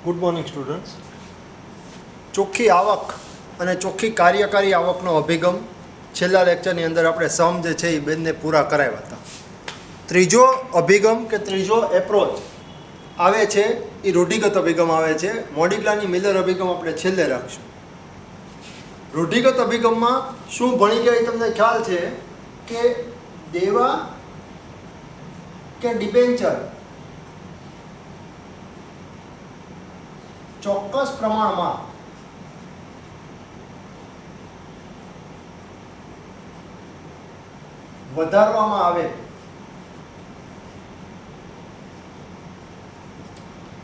Good morning students. ચોખ્ખી આવક અને ચોખ્ખી કાર્યકારી આવકનો અભિગમ છેલ્લા લેક્ચરની અંદર આપણે સમ જે છે એ બેને પૂરા કરાવ્યા હતા. ત્રીજો અભિગમ કે ત્રીજો એપ્રોચ આવે છે એ રૂઢિગત અભિગમ આવે છે. મોડિગ્લાની મિલર અભિગમ આપણે છેલ્લે રાખશું. રૂઢિગત અભિગમમાં શું ભણી ગયા એ તમને ખ્યાલ છે કે દેવા કે ડિબેન્ચર ચોક્કસ પ્રમાણમાં વધારવામાં આવે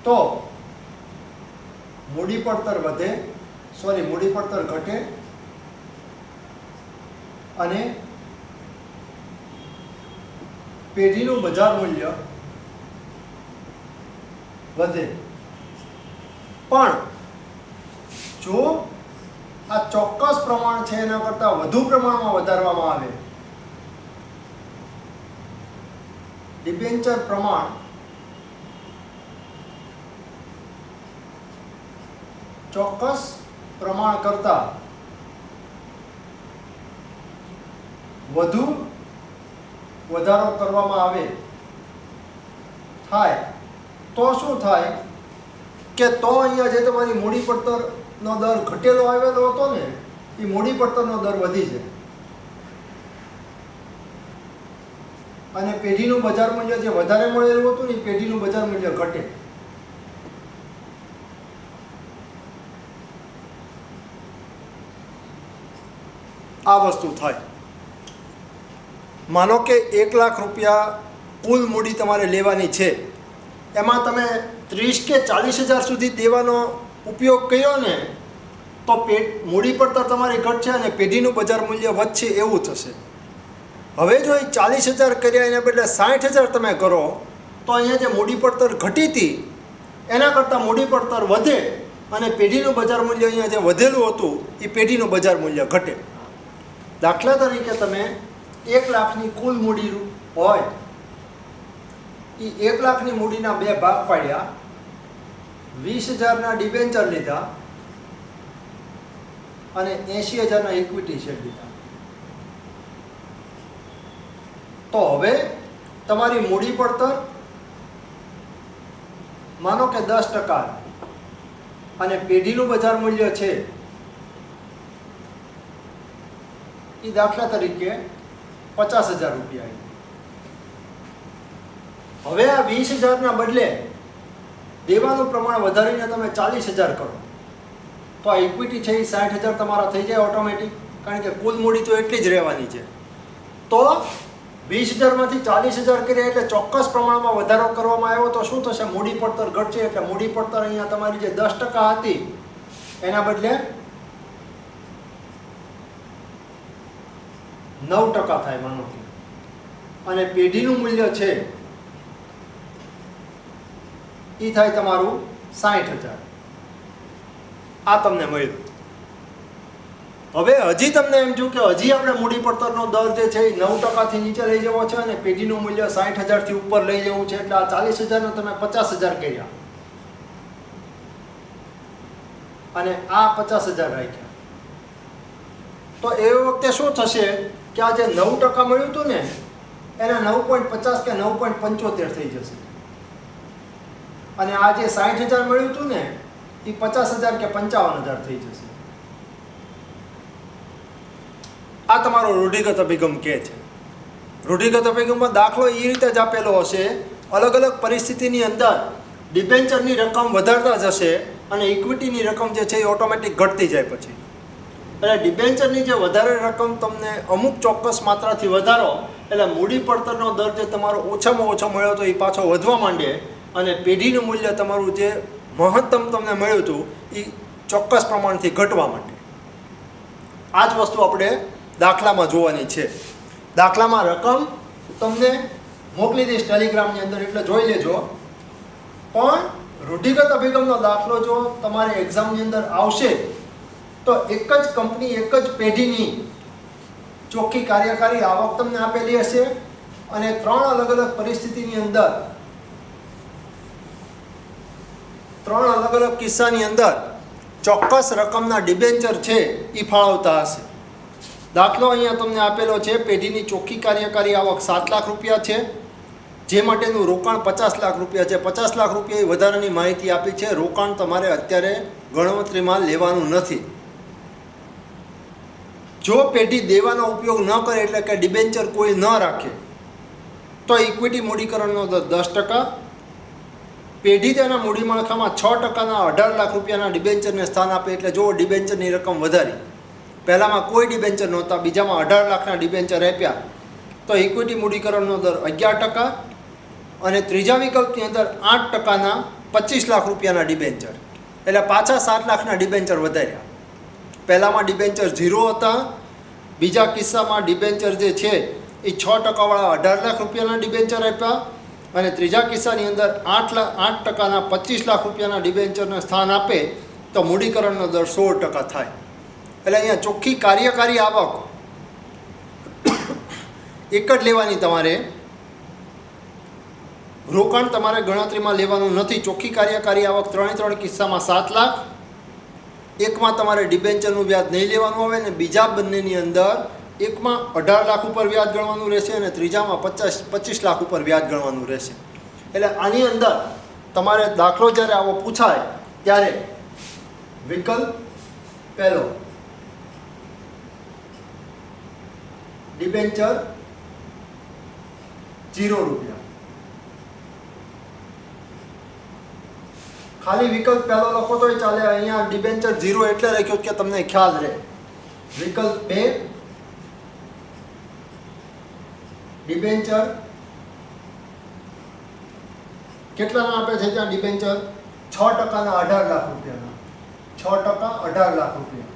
તો મૂડી પડતર ઘટે અને પેઢીનું બજાર મૂલ્ય વધે. પણ જો આ ચોક્કસ પ્રમાણ છે એના કરતાં વધુ પ્રમાણમાં વધારવામાં આવે, ડિબેન્ચર પ્રમાણ ચોક્કસ પ્રમાણ કરતાં વધુ વધારો કરવામાં આવે થાય તો શું થાય કે તો અહીંયા જે તમારી મૂડી પડતરનો દર ઘટેલો આવેલો હતો ને એ મૂડી પડતરનો દર વધી જાય અને પેઢીનું બજાર મૂલ્ય જે વધારે મળેલું હતું ને એ પેઢીનું બજાર મૂલ્ય ઘટે. આ વસ્તુ થાય. માનો કે 1 લાખ રૂપિયા કુલ મૂડી તમારે લેવાની છે, એમાં તમે 30 કે 40 હજાર સુધી દેવાનો ઉપયોગ કર્યો ને તો મૂડી પડતર તમારી ઘટશે અને પેઢીનું બજાર મૂલ્ય વધશે એવું થશે. હવે જો એ 40 હજાર કર્યા એના બદલે 60 હજાર તમે કરો તો અહીંયા જે મૂડી પડતર ઘટી હતી એના કરતાં મૂડી પડતર વધે અને પેઢીનું બજાર મૂલ્ય અહીંયા જે વધેલું હતું એ પેઢીનું બજાર મૂલ્ય ઘટે. દાખલા તરીકે તમે 1 લાખની કુલ મૂડી હોય એ 1 લાખની મૂડીના 2 ભાગ પાડ્યા, 20,000ના ડિબેન્ચર લીધા અને 80,000ના ઇક્વિટી શેર લીધા. તો હવે તમારી મૂડી પડતર માનો કે 10% અને પેઢીનું બજાર મૂલ્ય છે એ દાખલા તરીકે 50,000 રૂપિયા. હવે આ 20,000ના બદલે દેવાનું પ્રમાણ વધારીને તમે 40,000 કરો તો આ ઇક્વિટી છે એ 60,000 તમારા થઈ જાય ઓટોમેટિક, કારણ કે કુલ મૂડી તો એટલી જ રહેવાની છે. તો 20,000માંથી 40,000 કર્યા એટલે ચોક્કસ પ્રમાણમાં વધારો કરવામાં આવ્યો તો શું થશે? મૂડી પડતર ઘટશે. એટલે મૂડી પડતર અહીંયા તમારી જે 10% હતી એના બદલે 9% થાય માનો કે, અને પેઢીનું મૂલ્ય છે એ થાય તમારું 60,000. આ તમને મળ્યું. હવે હજી તમને એમ થયું કે હજી આપણે મૂડી પડતરનો દર જે છે એ 9%થી નીચે લઈ જવો છે અને પેઢીનું મૂલ્ય 60,000થી ઉપર લઈ જવું છે. એટલે આ 40,000ને તમે 50,000 કર્યા અને આ 50,000 રાખ્યા. તો એ વખતે શું થશે કે આ જે 9% મળ્યું હતું ને એના 9.50 કે 9.75 થઈ જશે અને આ જે 60,000 મળ્યું હતું ને એ 50,000 કે 55,000 થઈ જશે. આ તમારો રૂઢિગત અભિગમ કે છે. રૂઢિગત અભિગમમાં દાખલો એ રીતે જ આપેલો હશે, અલગ અલગ પરિસ્થિતિની અંદર ડિબેન્ચરની રકમ વધારતા જશે અને ઇક્વિટીની રકમ જે છે એ ઓટોમેટિક ઘટતી જાય પછી. એટલે ડિબેન્ચરની જે વધારે રકમ તમને અમુક ચોક્કસ માત્રાથી વધારો એટલે મૂડી પડતરનો દર જે તમારો ઓછામાં ઓછો મળ્યો હતો એ પાછો વધવા માંડે અને પેઢીનું મૂલ્ય તમારું જે મહત્તમ તમને મળ્યું હતું એ ચોક્કસ પ્રમાણથી ઘટવા માંડે. આ જ વસ્તુ આપણે દાખલામાં જોવાની છે. દાખલામાં રકમ તમને મોકલી દઈશ ટેલિગ્રામની અંદર, એટલે જોઈ લેજો. પણ રૂઢિગત અભિગમનો દાખલો જો તમારે એક્ઝામની અંદર આવશે તો એક જ કંપની એક જ પેઢીની ચોખ્ખી કાર્યકારી આવક તમને આપેલી હશે અને 3 અલગ અલગ પરિસ્થિતિની અંદર ત્રણ અલગ અલગ કિસ્સાની અંદર ચોક્કસ રકમના ડિબેન્ચર છે એ ફાળવતા હશે. દાખલો અહીંયા તમને આપેલો છે. પેઢીની ચોખ્ખી કાર્યકારી આવક 7 લાખ રૂપિયા છે, જે માટેનું રોકાણ 50 લાખ રૂપિયા છે. 50 લાખ રૂપિયા એ વધારાની માહિતી આપી છે. રોકાણ તમારે અત્યારે ગણતરીમાં લેવાનું નથી. જો પેઢી દેવાનો ઉપયોગ ન કરે એટલે કે ડિબેન્ચર કોઈ ન રાખે તો ઇક્વિટી મૂડીકરણનો દર 10%. પેઢી તેના મૂડી માળખામાં 6%ના 18 લાખ રૂપિયાના ડિબેન્ચરને સ્થાન આપે. એટલે જો ડિબેન્ચરની રકમ વધારી, પહેલાંમાં કોઈ ડિબેન્ચર નહોતા, બીજામાં 18 લાખના ડિબેન્ચર આપ્યા તો ઇક્વિટી મૂડીકરણનો દર 11%. અને ત્રીજા વિકલ્પની અંદર 8%ના 25 લાખ રૂપિયાના ડિબેન્ચર, એટલે પાછા 7 લાખના ડિબેન્ચર વધાર્યા. પહેલાંમાં ડિબેન્ચર 0 હતા, બીજા કિસ્સામાં ડિબેન્ચર જે છે એ 6%વાળા 18 લાખ રૂપિયાના ડિબેન્ચર આપ્યા, અને ત્રીજા કિસ્સાની અંદર 8%ના 25 લાખ રૂપિયાના ડિબેન્ચરને સ્થાન આપે તો મૂડીકરણનો દર 16% થાય. એટલે અહીંયા ચોખ્ખી કાર્યકારી આવક એક જ લેવાની તમારે, રોકાણ તમારે ગણતરીમાં લેવાનું નથી. ચોખ્ખી કાર્યકારી આવક ત્રણે કિસ્સામાં 7 લાખ, એકમાં તમારે ડિબેન્ચરનું વ્યાજ નહીં લેવાનું આવે ને બીજા બંનેની અંદર એકમાં 18 લાખ ઉપર વ્યાજ ગણવાનું રહેશે અને ત્રીજામાં 25 લાખ ઉપર વ્યાજ ગણવાનું રહેશે. એટલે આની અંદર તમારે દાખલો જ્યારે આવો પૂછાય ત્યારે વિકલ્પ પહેલો ડિબેન્ચર 0 રૂપિયા, ખાલી વિકલ્પ પહેલો લખો તોય ચાલે. અહીંયા ડિબેન્ચર 0 એટલે રાખ્યો કે તમને ખ્યાલ રહે. વિકલ્પ 2 ડિબેન્ચર કેટલાના આપે છે ત્યાં ડિબેન્ચર 6%ના 18 લાખ રૂપિયાના, 6% 18 લાખ રૂપિયા.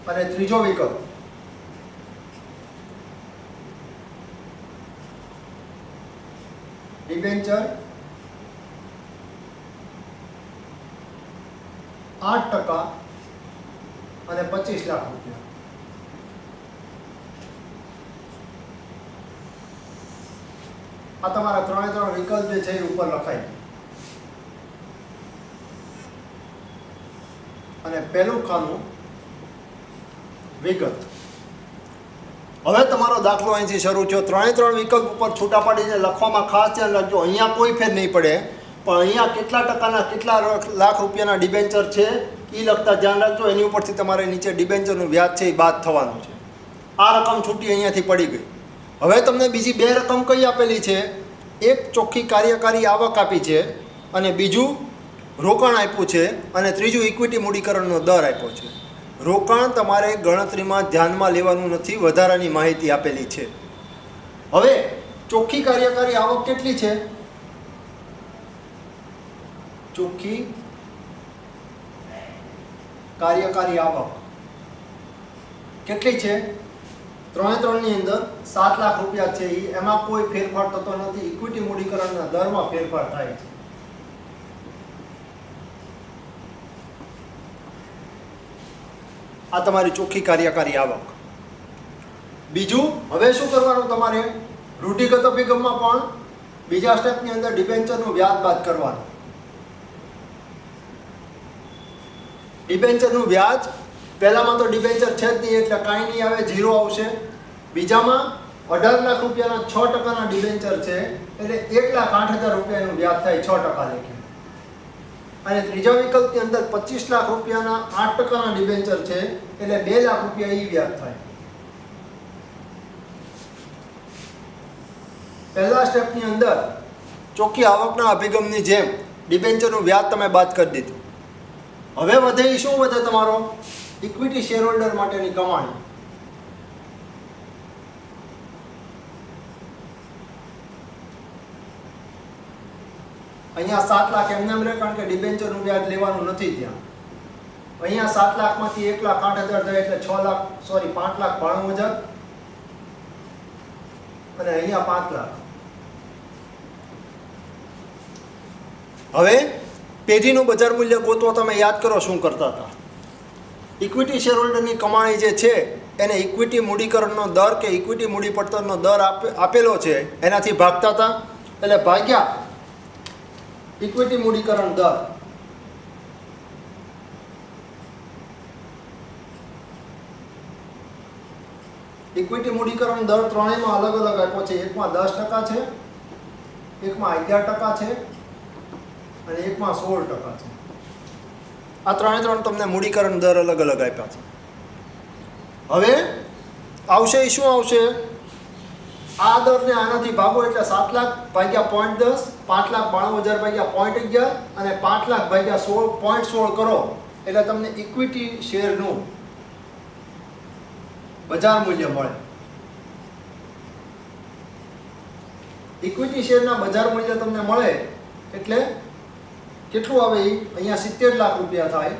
અને ત્રીજો વિકલ્પ ડિબેન્ચર 8% અને 25 લાખ રૂપિયા. આ તમારા ત્રણ વિકલ્પ જે છે એ ઉપર લખાય. અને પહેલું ખાનું વિગત. હવે તમારો દાખલો અહીંથી શરૂ થયો. ત્રણ વિકલ્પ ઉપર છૂટા પાડીને લખવામાં ખાસ ધ્યાન રાખજો. અહીંયા કોઈ ફેર નહીં પડે, પણ અહીંયા કેટલા ટકાના કેટલા લાખ રૂપિયાના ડિબેન્ચર છે એ લખતા ધ્યાન રાખજો. એની ઉપરથી તમારે નીચે ડિબેન્ચરનું વ્યાજ છે એ બાદ થવાનું છે. આ રકમ છૂટી અહીંયાથી પડી ગઈ. હવે તમને બીજી બે રકમ કઈ આપેલી છે? એક ચોખ્ખી કાર્યકારી આવક આપી છે અને બીજું રોકાણ આપ્યું છે, અને ત્રીજું ઇક્વિટી મૂડીકરણનો દર આપ્યો છે. રોકાણ તમારે ગણતરીમાં ધ્યાનમાં લેવાનું નથી, વધારાની માહિતી આપેલી છે. હવે ચોખ્ખી કાર્યકારી આવક કેટલી છે? ચોખ્ખી કાર્યકારી આવક કેટલી છે? ત્રણની અંદર 7 લાખ રૂપિયા છે. એમાં કોઈ ફેરફાર થતો નથી. ઇક્વિટી મૂડીકરણના દરમાં ફેરફાર થાય છે. આ તમારી ચોખ્ખી કાર્યકારી આવક. બીજું હવે શું કરવાનું તમારે? રૂઢિગત અભિગમમાં પણ બીજા સ્ટેપની અંદર ડિબેન્ચરનું વ્યાજ બાદ કરવાનું. ડિબેન્ચરનું વ્યાજ પહેલામાં તો ડિબેન્ચર છે જ નહીં એટલે કાંઈ નહીં આવે, 0 આવશે. બીજામાં 18 લાખ રૂપિયાના 6%ના ડિબેન્ચર છે એટલે 1,08,000 રૂપિયાનું વ્યાજ થાય 6% લેખે. અને ત્રીજા વિકલ્પની અંદર 25 લાખ રૂપિયાના 8%ના ડિબેન્ચર છે એટલે 2 લાખ રૂપિયા એ વ્યાજ થાય. પહેલા સ્ટેપની અંદર ચોખ્ખી આવકના અભિગમની જેમ ડિબેન્ચરનું વ્યાજ તમે બાદ કરી દીધું. હવે વધે એ શું વધે? તમારો ઇક્વિટી શેર હોલ્ડર માટેની કમાણી. અહીંયા 7 લાખ એમને રહે કારણ કે ડિબેન્ચરનું વ્યાજ લેવાનું નથી ત્યાં. અહીંયા 7 લાખમાંથી 1,08,000 થાય એટલે 5,92,000 અને અહીંયા 5 લાખ. હવે પેઢીનું બજાર મૂલ્ય ગોતવો. તમે યાદ કરો શું કરતા હતા? ઇક્વિટી શેર હોલ્ડરની કમાણી જે છે એને ઇક્વિટી મૂડીકરણનો દર કે ઇક્વિટી મૂડી પડતરનો દર આપેલો છે એનાથી ભાગતા હતા. એટલે ભાગ્યા ઇક્વિટી મૂડીકરણ દર. ઇક્વિટી મૂડીકરણ દર ત્રણેયમાં અલગ અલગ આપ્યો છે. એકમાં 10% છે, એકમાં 11% છે અને એકમાં 16% છે. આ ત્રણ તમને મૂડીકરણ દર અલગ અલગ આપ્યા છે. હવે આવશે એ શું આવશે? આ દરને આનાથી ભાગો એટલે 7 લાખ ભાગ્યા 0.10, 5,92,000 ભાગ્યા 0.11 અને 5 લાખ ભાગ્યા 0.16 કરો એટલે તમને ઇક્વિટી શેરનું બજાર મૂલ્ય મળે. ઇક્વિટી શેરના બજાર મૂલ્ય તમને મળે એટલે કેટલું આવે? અહીંયા 70 લાખ રૂપિયા થાય.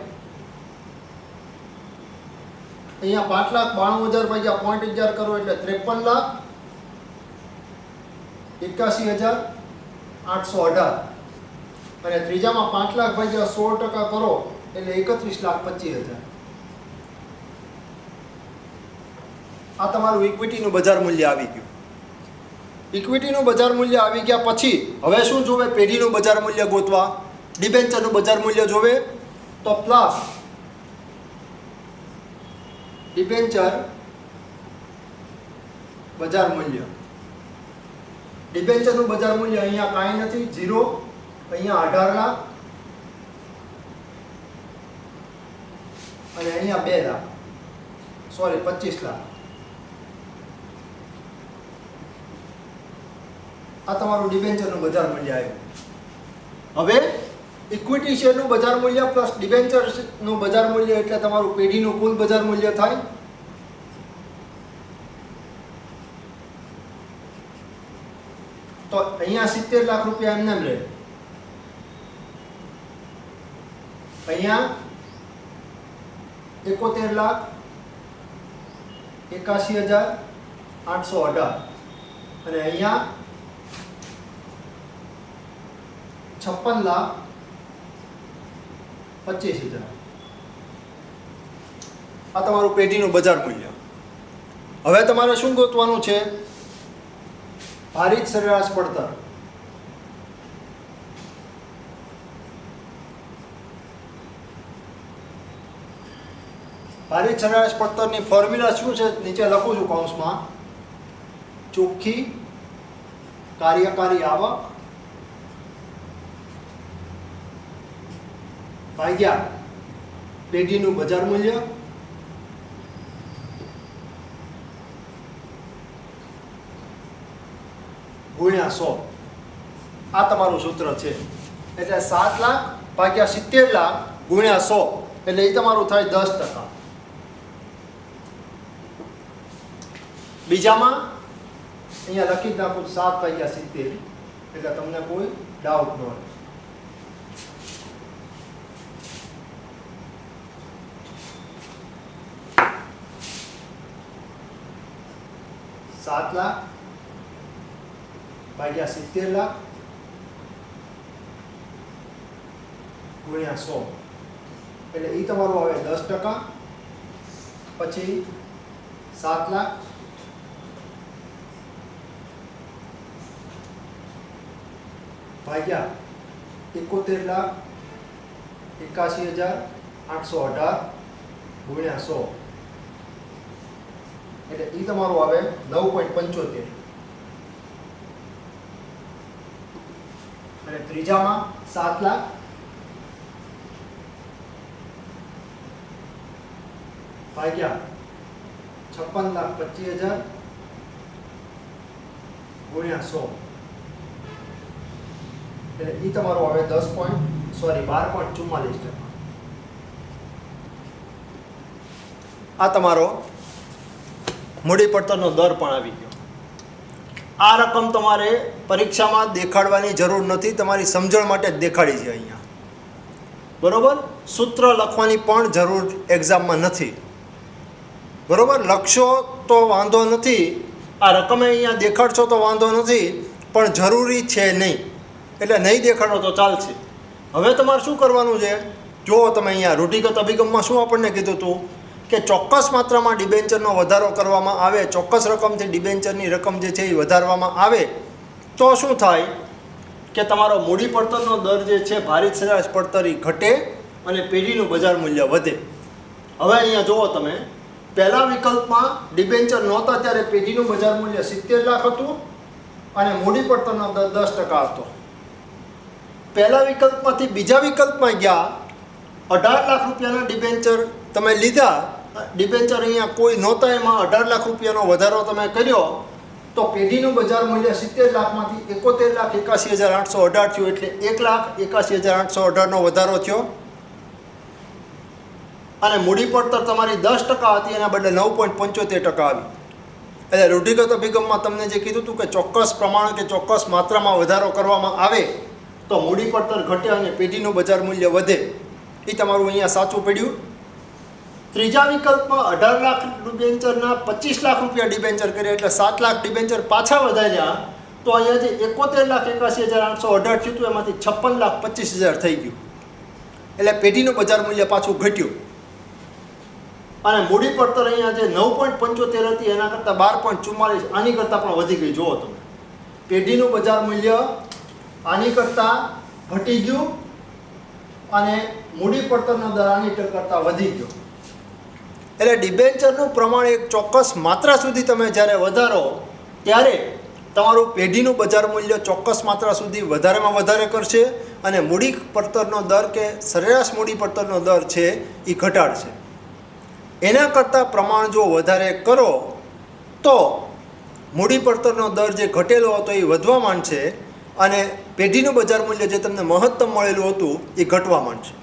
અહીંયા 5,92,000 ભાગ્યા 0.11 કરો એટલે 53,81,818 અને ત્રીજામાં 5 લાખ ભાગ્યા 16% કરો એટલે 31,25,000. આ તમારું ઇક્વિટીનું બજાર મૂલ્ય આવી ગયું. ઇક્વિટીનું બજાર મૂલ્ય આવી ગયા પછી હવે શું જોવે? પેઢીનું બજાર મૂલ્ય ગોતવા. ડિબેન્ચરનું બજાર મૂલ્ય જોવે તો પ્લસ ડિબેન્ચર બજાર મૂલ્ય. ડિબેન્ચરનું બજાર મૂલ્ય અહીંયા કાંઈ નથી, 0. અહીંયા 18 લાખ અને અહીંયા 2 લાખ, સોરી 25 લાખ. આ તમારું ડિબેન્ચરનું બજાર મૂલ્ય આવ્યું. હવે ઇક્વિટી શેરનું બજાર મૂલ્ય પ્લસ ડિબેન્ચરનું બજાર મૂલ્ય એટલે તમારું પેઢીનું કુલ બજાર મૂલ્ય થાય. તો અહીંયા 70 લાખ રૂપિયા એમને રહે. અહીંયા 71,81,818 અને અહીંયા 56,25,000. આ તમારું પેઢીનું બજાર મૂલ્ય. હવે તમારે શું ગોતવાનું છે? ભારિત સરેરાશ પડતર. ભારિત સરેરાશ પડતરની ફોર્મ્યુલા શું છે? નીચે લખું છું કૌંસમાં. ચોખ્ખી કાર્યકારી આવક ભાગ્યા પેઢીનું બજાર મૂલ્ય ગુણ્યા 100. આ તમારું સૂત્ર છે. એટલે 7 લાખ ભાગ્યા 70 લાખ ગુણ્યા 100 એટલે એ તમારું થાય 10%. બીજામાં અહીંયા લખી જ નાખું 7 ભાગ્યા 70 એટલે તમને કોઈ ડાઉટ ન હોય. $7 લાખ ભાગ્યા 70 લાખ ગુણ્યા 100 એટલે એ તમારું આવે 10%. પછી 7 લાખ ભાગ્યા 71,81,818 ગુણ્યા 100 એટલે એ તમારું આવે 9.75. અને ત્રીજામાં 7 લાખ ભાગ્યા 56,25,000 ગુણ્યા 100 એટલે એ તમારું આવે 12.44%. આ તમારો મૂડી પડતરનો દર પણ આવી ગયો. આ રકમ તમારે પરીક્ષામાં દેખાડવાની જરૂર નથી, તમારી સમજણ માટે જ દેખાડી છે અહીંયા. બરોબર? સૂત્ર લખવાની પણ જરૂર એક્ઝામમાં નથી. બરોબર? લખશો તો વાંધો નથી, આ રકમે અહીંયા દેખાડશો તો વાંધો નથી, પણ જરૂરી છે નહીં. એટલે નહીં દેખાડો તો ચાલશે. હવે તમારે શું કરવાનું છે? જુઓ તમે અહીંયા રૂઢિગત અભિગમમાં શું આપણને કીધું હતું કે ચોક્કસ માત્રામાં ડિબેન્ચરનો વધારો કરવામાં આવે, ચોક્કસ રકમથી ડિબેન્ચરની રકમ જે છે એ વધારવામાં આવે તો શું થાય કે તમારો મૂડી પડતરનો દર જે છે ભારિત સરેરાશ પડતર એ ઘટે અને પેઢીનું બજાર મૂલ્ય વધે. હવે અહીંયા જુઓ તમે, પહેલા વિકલ્પમાં ડિબેન્ચર નહોતા ત્યારે પેઢીનું બજાર મૂલ્ય 70 લાખ હતું અને મૂડી પડતરનો દર 10% હતો. પહેલા વિકલ્પમાંથી બીજા વિકલ્પમાં ગયા, 18 લાખ રૂપિયાના ડિબેન્ચર તમે લીધા, ડિબેન્ચર અહીંયા કોઈ નહોતા, એમાં 18 લાખ રૂપિયાનો વધારો તમે કર્યો, તો પેઢીનું બજાર મૂલ્ય 70 લાખમાંથી 71,81,818 થયું, એટલે 1,81,818નો વધારો થયો. અને મૂડી પડતર તમારી 10% હતી, એના બદલે 9.75% આવી. એટલે રૂઢિગત અભિગમમાં તમને જે કીધું હતું કે ચોક્કસ પ્રમાણ કે ચોક્કસ માત્રામાં વધારો કરવામાં આવે તો મૂડી પડતર ઘટે અને પેઢીનું બજાર મૂલ્ય વધે. એ તમારું અહીંયા સાચું પડ્યું. ત્રીજા વિકલ્પમાં 18 લાખ ડિબેન્ચરના 25 લાખ રૂપિયા ડિબેન્ચર કર્યા, એટલે 7 લાખ ડિબેન્ચર પાછા વધાર્યા, તો અહીંયા જે 71,81,818 થયું હતું એમાંથી 56,25,000 થઈ ગયું. એટલે પેઢીનું બજાર મૂલ્ય પાછું ઘટ્યું. અને મૂડી પડતર અહીંયા જે 9.75 હતી એના કરતાં 12.44, આની કરતાં પણ વધી ગઈ. જુઓ તમે, પેઢીનું બજાર મૂલ્ય આની કરતાં ઘટી ગયું અને મૂડી પડતરનો દર આની કરતાં વધી ગયો. એટલે ડિબેન્ચરનું પ્રમાણ એક ચોક્કસ માત્રા સુધી તમે જ્યારે વધારો ત્યારે તમારું પેઢીનું બજાર મૂલ્ય ચોક્કસ માત્રા સુધી વધારેમાં વધારે કરશે અને મૂડી પડતરનો દર કે સરેરાશ મૂડી પડતરનો દર છે એ ઘટાડશે. એના કરતાં પ્રમાણ જો વધારે કરો તો મૂડી પડતરનો દર જે ઘટેલો હતો એ વધવા માંડશે અને પેઢીનું બજાર મૂલ્ય જે તમને મહત્તમ મળેલું હતું એ ઘટવા માંડશે.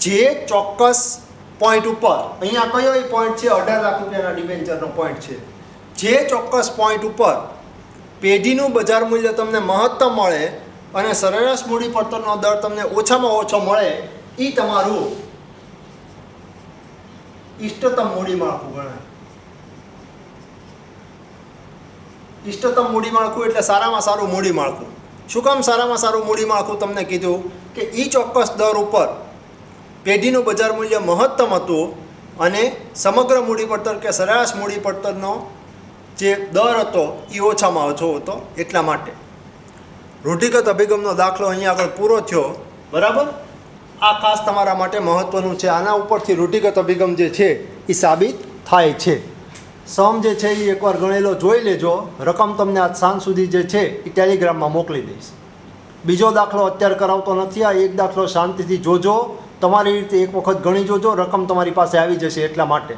જે ચોક્કસ પોઈન્ટ ઉપર, અહીંયા કયો એ પોઈન્ટ છે, 18 લાખ રૂપિયાના ડિબેન્ચરનો પોઈન્ટ છે, જે ચોક્કસ પોઈન્ટ ઉપર પેઢીનું બજાર મૂલ્ય તમને મહત્તમ મળે અને સરેરાશ મૂડી પડતરનો દર તમને ઓછામાં ઓછો મળે, એ તમારું ઇષ્ટતમ મૂડી માળખું ગણાય. ઇષ્ટતમ મૂડી માળખું એટલે સારામાં સારું મૂડી માળખું. શું કામ સારામાં સારું મૂડી માળખું તમને કીધું? કે એ ચોક્કસ દર ઉપર પેઢીનું બજાર મૂલ્ય મહત્તમ હતું અને સમગ્ર મૂડી પડતર કે સરેરાશ મૂડી પડતરનો જે દર હતો એ ઓછામાં ઓછો હતો. એટલા માટે રૂઢિગત અભિગમનો દાખલો અહીંયા આગળ પૂરો થયો. બરાબર, આ ખાસ તમારા માટે મહત્ત્વનું છે. આના ઉપરથી રૂઢિગત અભિગમ જે છે એ સાબિત થાય છે. સમ જે છે એ એકવાર ગણેલો જોઈ લેજો. રકમ તમને આજ સાંજ સુધી જે છે એ ટેલિગ્રામમાં મોકલી દઈશ. બીજો દાખલો અત્યારે કરાવતો નથી. આ એક દાખલો શાંતિથી જોજો, તમારી રીતે એક વખત ગણી જોજો, રકમ તમારી પાસે આવી જશે એટલા માટે.